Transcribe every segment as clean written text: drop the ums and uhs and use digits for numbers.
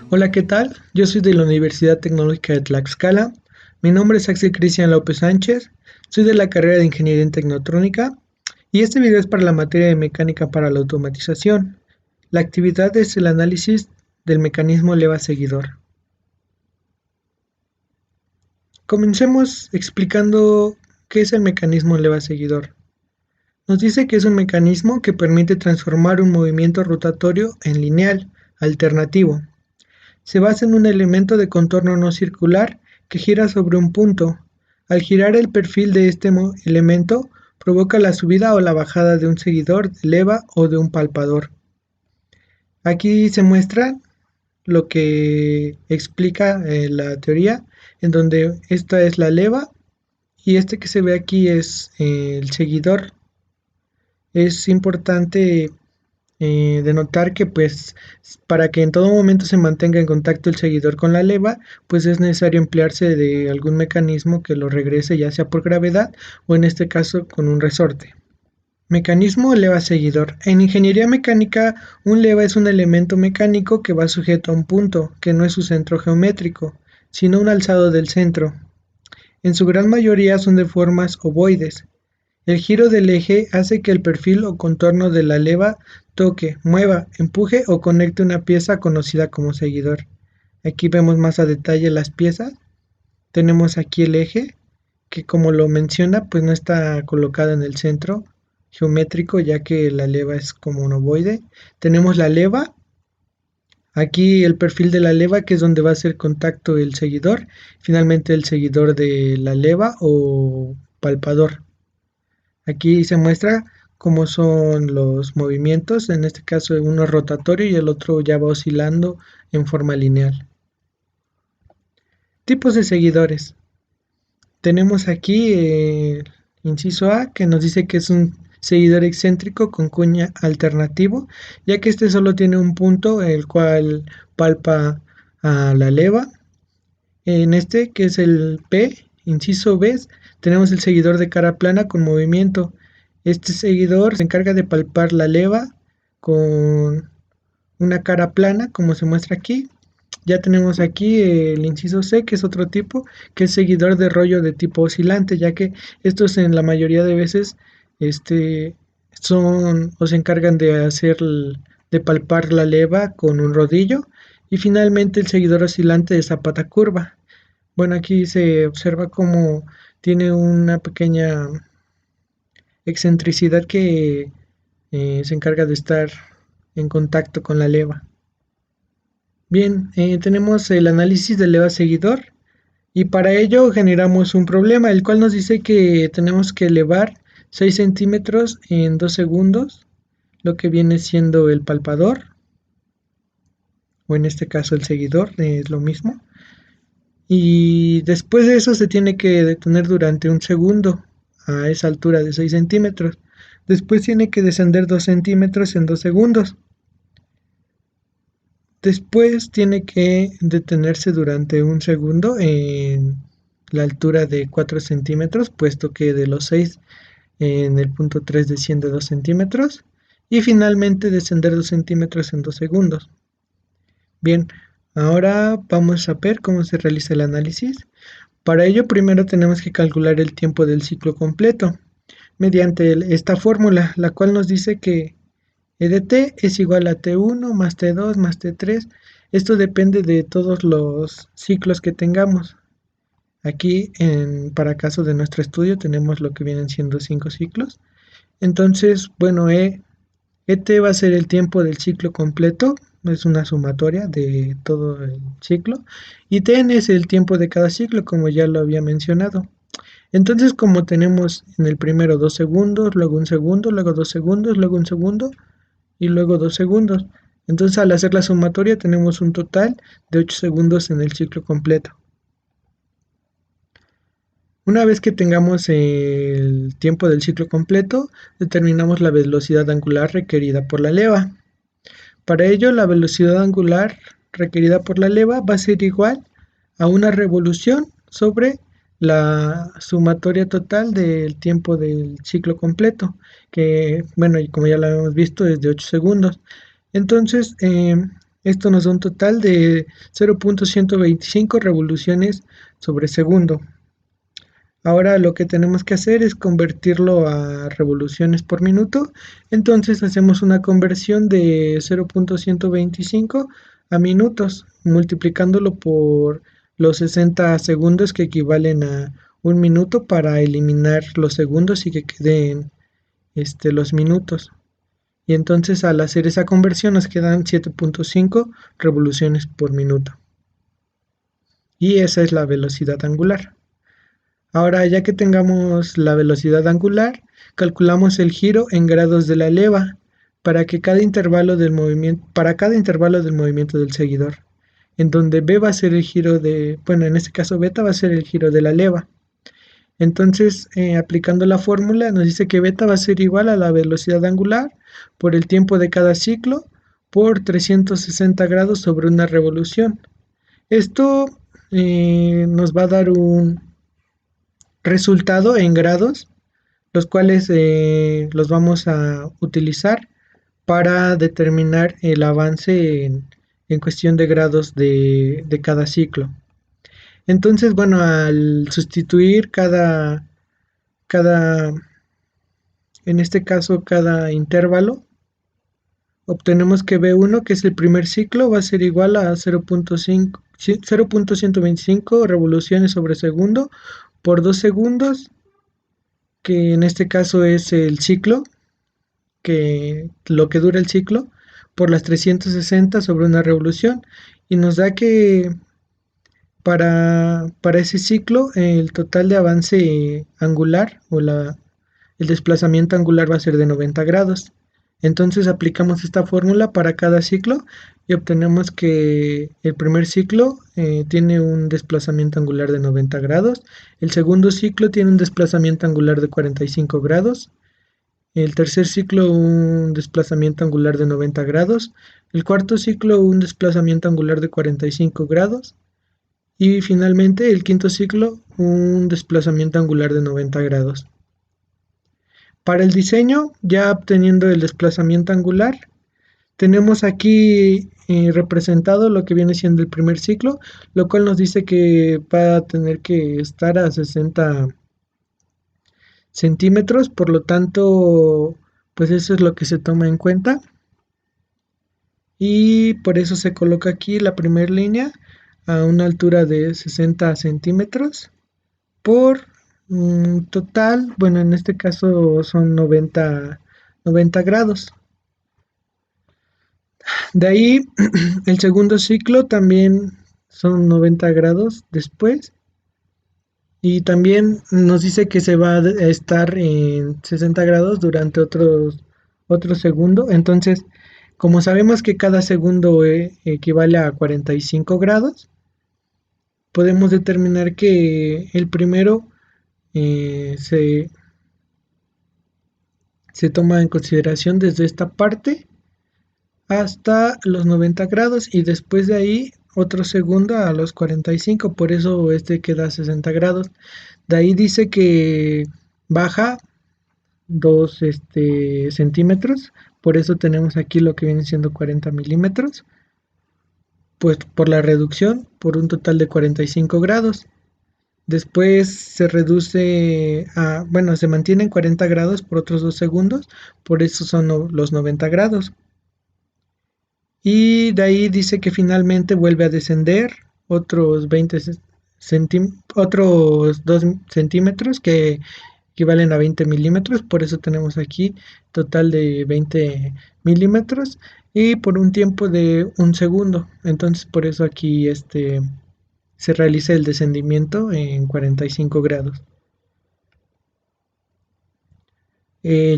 Hola, ¿qué tal? Yo soy de la Universidad Tecnológica de Tlaxcala. Mi nombre es Axel Cristian López Sánchez. Soy de la carrera de Ingeniería en Tecnotrónica y este video es para la materia de Mecánica para la Automatización. La actividad es el análisis del mecanismo leva-seguidor. Comencemos explicando qué es el mecanismo leva-seguidor. Nos dice que es un mecanismo que permite transformar un movimiento rotatorio en lineal, alternativo. Se basa en un elemento de contorno no circular que gira sobre un punto. Al girar el perfil de este elemento, provoca la subida o la bajada de un seguidor de leva o de un palpador. Aquí se muestra lo que explica la teoría, en donde esta es la leva y este que se ve aquí es el seguidor. Es importante de notar que pues para que en todo momento se mantenga en contacto el seguidor con la leva, pues es necesario emplearse de algún mecanismo que lo regrese, ya sea por gravedad o en este caso con un resorte. Mecanismo leva-seguidor. En ingeniería mecánica, un leva es un elemento mecánico que va sujeto a un punto, que no es su centro geométrico, sino un alzado del centro. En su gran mayoría son de formas ovoides. El giro del eje hace que el perfil o contorno de la leva toque, mueva, empuje o conecte una pieza conocida como seguidor. Aquí vemos más a detalle las piezas. Tenemos aquí el eje, que como lo menciona, pues no está colocado en el centro geométrico, ya que la leva es como un ovoide. Tenemos la leva, aquí el perfil de la leva, que es donde va a hacer contacto el seguidor. Finalmente el seguidor de la leva o palpador. Aquí se muestra cómo son los movimientos, en este caso uno es rotatorio y el otro ya va oscilando en forma lineal. Tipos de seguidores. Tenemos aquí el inciso A, que nos dice que es un seguidor excéntrico con cuña alternativo, ya que este solo tiene un punto el cual palpa a la leva. En este, que es el P, inciso B, tenemos el seguidor de cara plana con movimiento. Este seguidor se encarga de palpar la leva con una cara plana, como se muestra aquí. Ya tenemos aquí el inciso C, que es otro tipo, que es seguidor de rollo de tipo oscilante, ya que estos en la mayoría de veces son o se encargan de de palpar la leva con un rodillo. Y finalmente el seguidor oscilante de zapata curva. Bueno, aquí se observa cómo tiene una pequeña excentricidad que se encarga de estar en contacto con la leva. Bien, tenemos el análisis del leva seguidor y para ello generamos un problema, el cual nos dice que tenemos que elevar 6 centímetros en 2 segundos, lo que viene siendo el palpador, o en este caso el seguidor, es lo mismo. Y después de eso se tiene que detener durante un segundo a esa altura de 6 centímetros. Después tiene que descender 2 centímetros en 2 segundos. Después tiene que detenerse durante un segundo en la altura de 4 centímetros, puesto que de los 6 en el punto 3 desciende 2 centímetros. Y finalmente descender 2 centímetros en 2 segundos. Bien, ahora vamos a ver cómo se realiza el análisis. Para ello primero tenemos que calcular el tiempo del ciclo completo mediante esta fórmula, la cual nos dice que E de t es igual a T1 más T2 más T3. Esto depende de todos los ciclos que tengamos. Aquí, para caso de nuestro estudio, tenemos lo que vienen siendo 5 ciclos. Entonces, bueno, ET va a ser el tiempo del ciclo completo, es una sumatoria de todo el ciclo, y Tn es el tiempo de cada ciclo, como ya lo había mencionado. Entonces, como tenemos en el primero 2 segundos, luego un segundo, luego 2 segundos, luego un segundo, y luego 2 segundos. Entonces al hacer la sumatoria tenemos un total de 8 segundos en el ciclo completo. Una vez que tengamos el tiempo del ciclo completo, determinamos la velocidad angular requerida por la leva. Para ello, la velocidad angular requerida por la leva va a ser igual a una revolución sobre la sumatoria total del tiempo del ciclo completo, que, bueno, y como ya lo hemos visto, es de 8 segundos. Entonces, Esto nos da un total de 0.125 revoluciones sobre segundo. Ahora lo que tenemos que hacer es convertirlo a revoluciones por minuto. Entonces hacemos una conversión de 0.125 a minutos, multiplicándolo por los 60 segundos que equivalen a un minuto para eliminar los segundos y que queden los minutos. Y entonces al hacer esa conversión nos quedan 7.5 revoluciones por minuto. Y esa es la velocidad angular. Ahora, ya que tengamos la velocidad angular, calculamos el giro en grados de la leva para cada intervalo del movimiento del seguidor, en donde b va a ser el giro en este caso beta va a ser el giro de la leva. Entonces, aplicando la fórmula, nos dice que beta va a ser igual a la velocidad angular por el tiempo de cada ciclo por 360 grados sobre una revolución. Esto nos va a dar un resultado en grados, los cuales los vamos a utilizar para determinar el avance en cuestión de grados de cada ciclo. Entonces, bueno, al sustituir en este caso, cada intervalo, obtenemos que B1, que es el primer ciclo, va a ser igual a 0.125 revoluciones sobre segundo por 2 segundos, que en este caso es el ciclo, que lo que dura el ciclo, por las 360 sobre una revolución, y nos da que para ese ciclo el total de avance angular el desplazamiento angular va a ser de 90 grados. Entonces aplicamos esta fórmula para cada ciclo y obtenemos que el primer ciclo tiene un desplazamiento angular de 90 grados, el segundo ciclo tiene un desplazamiento angular de 45 grados, el tercer ciclo un desplazamiento angular de 90 grados, el cuarto ciclo un desplazamiento angular de 45 grados y finalmente el quinto ciclo un desplazamiento angular de 90 grados. Para el diseño, ya obteniendo el desplazamiento angular, tenemos aquí representado lo que viene siendo el primer ciclo, lo cual nos dice que va a tener que estar a 60 centímetros, por lo tanto, pues eso es lo que se toma en cuenta. Y por eso se coloca aquí la primera línea a una altura de 60 centímetros por total, bueno, en este caso son 90 grados. De ahí, el segundo ciclo también son 90 grados después. Y también nos dice que se va a estar en 60 grados durante otro segundo. Entonces, como sabemos que cada segundo equivale a 45 grados, podemos determinar que el primero se toma en consideración desde esta parte hasta los 90 grados y después de ahí otro segundo a los 45, por eso este queda a 60 grados. De ahí dice que baja 2 centímetros, por eso tenemos aquí lo que viene siendo 40 milímetros, pues por la reducción por un total de 45 grados. Después se reduce bueno, se mantiene en 40 grados por otros 2 segundos, por eso son los 90 grados. Y de ahí dice que finalmente vuelve a descender otros 2 centímetros que equivalen a 20 milímetros, por eso tenemos aquí total de 20 milímetros y por un tiempo de un segundo. Entonces por eso aquí se realiza el descendimiento en 45 grados.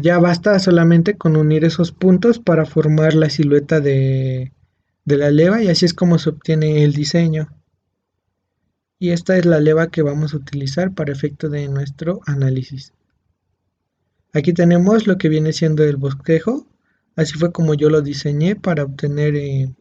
Ya basta solamente con unir esos puntos para formar la silueta de la leva y así es como se obtiene el diseño. Y esta es la leva que vamos a utilizar para efecto de nuestro análisis. Aquí tenemos lo que viene siendo el bosquejo. Así fue como yo lo diseñé para obtener en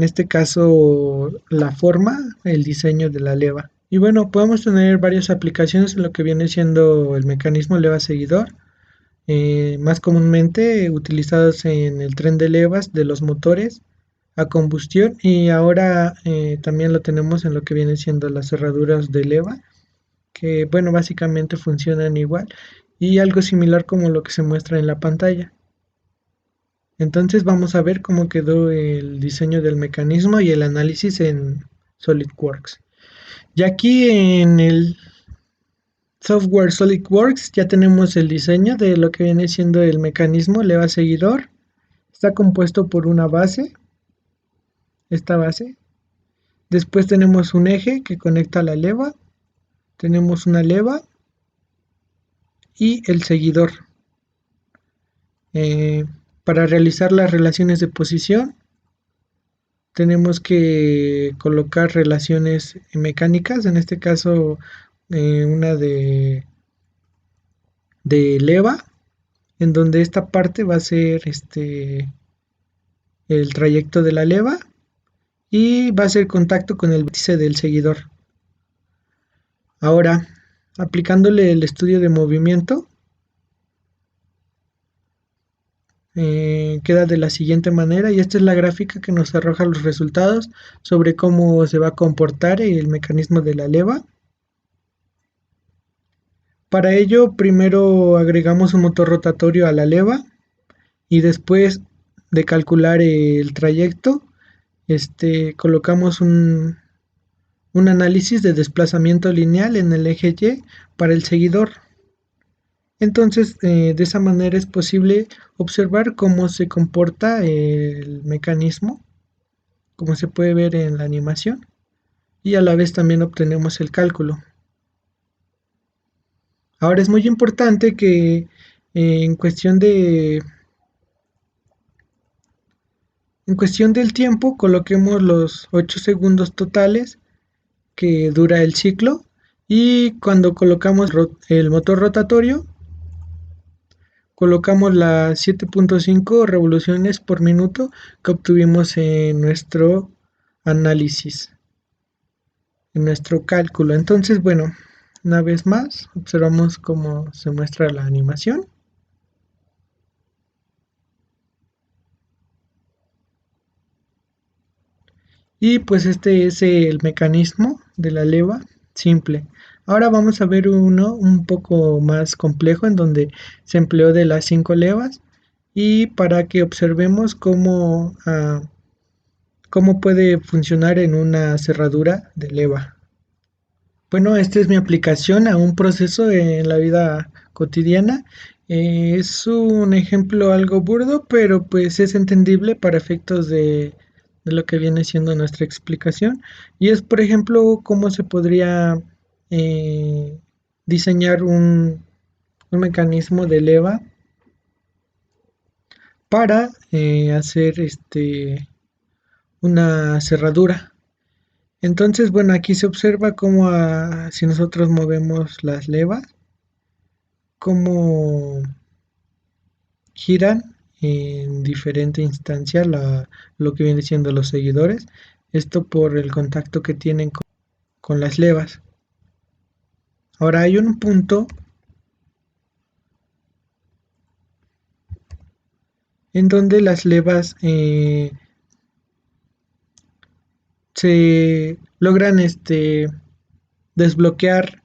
este caso la forma, el diseño de la leva. Y bueno, podemos tener varias aplicaciones en lo que viene siendo el mecanismo leva seguidor. más comúnmente utilizados en el tren de levas de los motores a combustión, y ahora también lo tenemos en lo que viene siendo las cerraduras de leva, que bueno, básicamente funcionan igual y algo similar como lo que se muestra en la pantalla. Entonces vamos a ver cómo quedó el diseño del mecanismo y el análisis en SolidWorks. Y aquí en el software SolidWorks ya tenemos el diseño de lo que viene siendo el mecanismo leva seguidor. Está compuesto por una base, esta base. Después tenemos un eje que conecta la leva. Tenemos una leva y el seguidor. Eh, para realizar las relaciones de posición tenemos que colocar relaciones mecánicas, en este caso una de leva, en donde esta parte va a ser el trayecto de la leva y va a hacer contacto con el vértice del seguidor. Ahora, aplicándole el estudio de movimiento, queda de la siguiente manera, y esta es la gráfica que nos arroja los resultados sobre cómo se va a comportar el mecanismo de la leva. Para ello, primero agregamos un motor rotatorio a la leva y después de calcular el trayecto, colocamos un análisis de desplazamiento lineal en el eje Y para el seguidor. Entonces, de esa manera es posible observar cómo se comporta el mecanismo, como se puede ver en la animación, y a la vez también obtenemos el cálculo. Ahora es muy importante que en cuestión del tiempo coloquemos los 8 segundos totales que dura el ciclo, y cuando colocamos el motor rotatorio colocamos las 7.5 revoluciones por minuto que obtuvimos en nuestro análisis, en nuestro cálculo. Entonces, bueno, una vez más observamos cómo se muestra la animación. Y pues este es el mecanismo de la leva simple. Ahora vamos a ver uno un poco más complejo en donde se empleó de las 5 levas, y para que observemos cómo puede funcionar en una cerradura de leva. Bueno, esta es mi aplicación a un proceso en la vida cotidiana. Es un ejemplo algo burdo, pero pues es entendible para efectos de lo que viene siendo nuestra explicación. Y es, por ejemplo, cómo se podría eh, diseñar un mecanismo de leva para hacer una cerradura. Entonces, bueno, aquí se observa cómo si nosotros movemos las levas, cómo giran en diferente instancia lo que viene siendo los seguidores, esto por el contacto que tienen con las levas. Ahora hay un punto en donde las levas se logran desbloquear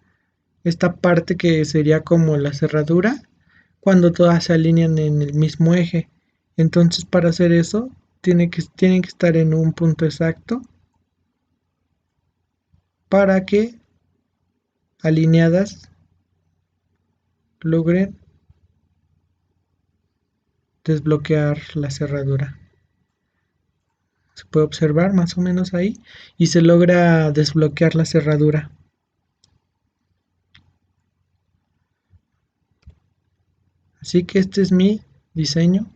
esta parte que sería como la cerradura cuando todas se alinean en el mismo eje. Entonces, para hacer eso tienen que estar en un punto exacto para que alineadas logren desbloquear la cerradura. Se puede observar más o menos ahí y se logra desbloquear la cerradura. Así que este es mi diseño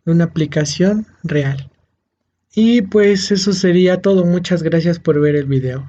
de una aplicación real. Y pues eso sería todo. Muchas gracias por ver el video.